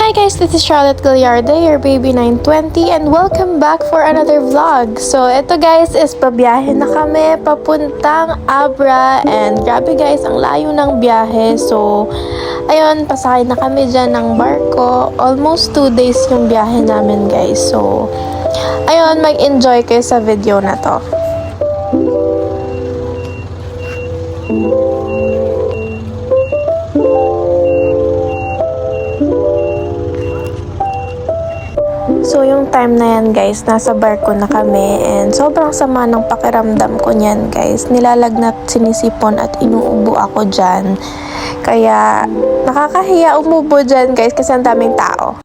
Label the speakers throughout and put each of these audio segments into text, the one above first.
Speaker 1: Hi guys, this is Charlotte Gallarde, your baby 920, and welcome back for another vlog. So ito guys is pabiyahe na kami papuntang Abra, and grabe guys, ang layo ng biyahe. So ayun, pasakay na kami dyan ng barko. Almost 2 days yung biyahe namin guys. So ayun, mag-enjoy kayo sa video na to. So, yung time na yan guys, nasa barko na kami and sobrang sama ng pakiramdam ko niyan guys. Nilalagnat, sinisipon at inuubo ako dyan. Kaya, nakakahiya umubo dyan guys kasi ang daming tao.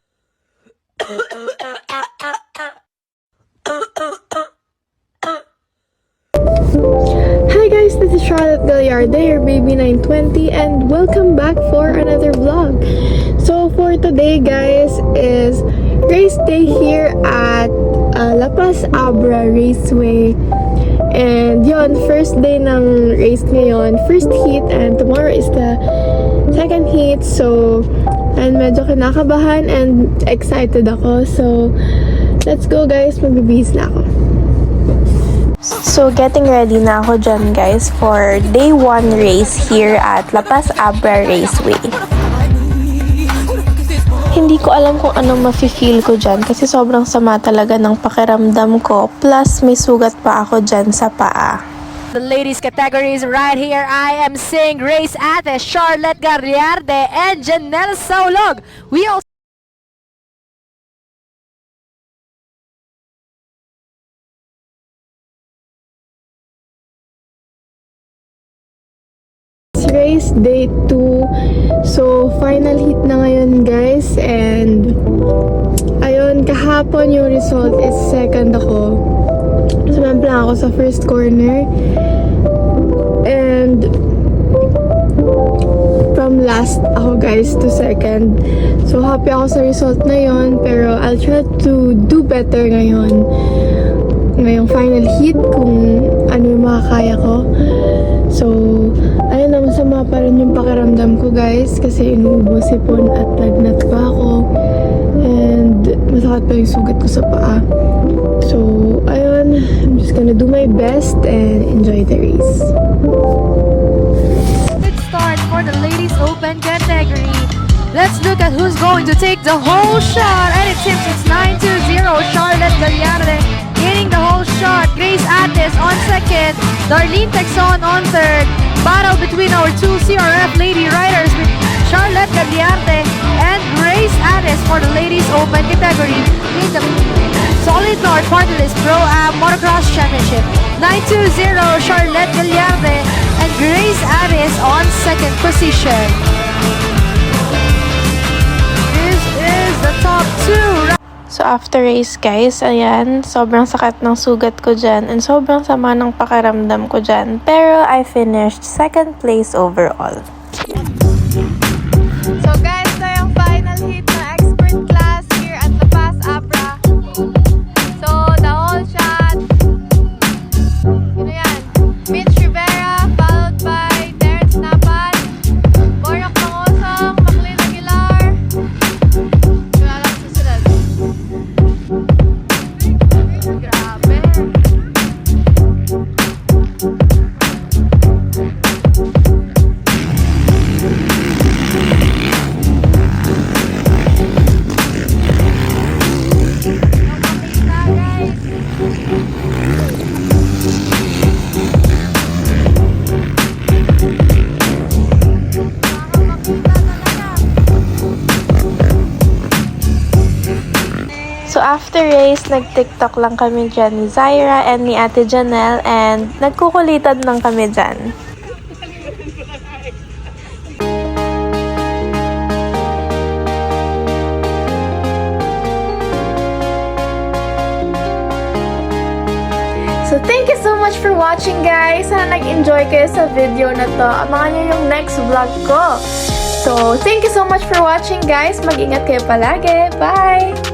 Speaker 1: Hi guys, this is Charlotte Gallarde, your baby 920, and welcome back for another vlog. So, for today guys is race day here at La Paz Abra Raceway. And yon, first day ng race ngayon, first heat, and tomorrow is the second heat. So, and medyo kinakabahan and excited ako. So, let's go guys, magbibihis na ako. So, getting ready na ako dyan guys for day 1 race here at La Paz Abra Raceway. Hindi ko alam kung anong mafe-feel ko dyan kasi sobrang sama talaga ng pakiramdam ko. Plus, may sugat pa ako dyan sa paa.
Speaker 2: The ladies categories right here. I am seeing Grace Ate, Charlotte Gallarde, and Janelle Saulog. We also
Speaker 1: race day 2. So, final heat na ngayon guys. And, ayun, kahapon yung result is second ako. Sumempla lang ako sa first corner. And, from last ako guys to second. So, happy ako sa result na yon. Pero, I'll try to do better ngayon. Ngayong final heat kung ano yung makakaya ko. So, ayun na, masama pa rin yung pakiramdam ko guys kasi inuubo, sipon at lagnat pa ako and masakit pa yung sugat ko sa paa. So, ayun, I'm just gonna do my best and enjoy the race.
Speaker 2: let's start for the ladies open category. Let's look at who's going to take the whole shot, and it seems it's 9-0 Charlotte Gallarde getting the whole shot. Grace Ates on second, Darlene Texon on third. Battle between our two CRF lady riders with Charlotte Gallarde and Grace Ates for the ladies open category in the Solid North Partylist Pro-Am Motocross Championship. 9-0 Charlotte Gallarde and Grace Ates on second position. This is the top 2.
Speaker 1: So, after race guys, ayan, sobrang sakit ng sugat ko dyan and sobrang sama ng pakiramdam ko dyan. Pero, I finished second place overall.
Speaker 3: So guys, ito yung final heat ng expert class here at La Paz Abra. So, the whole shot. Yun na yan. Mitch Rivera, followed by Terrence Napan, Borok Pangosong, Maclean Aguilar. Wala lang susunod. Grabe.
Speaker 1: So, after race, nag-TikTok lang kami dyan ni Zaira and ni Ate Janelle and nagkukulitan lang kami dyan. So, thank you so much for watching guys! Sana nag-enjoy kayo sa video na to. Abangan nyo yung next vlog ko. So, thank you so much for watching guys! Mag-ingat kayo palagi! Bye!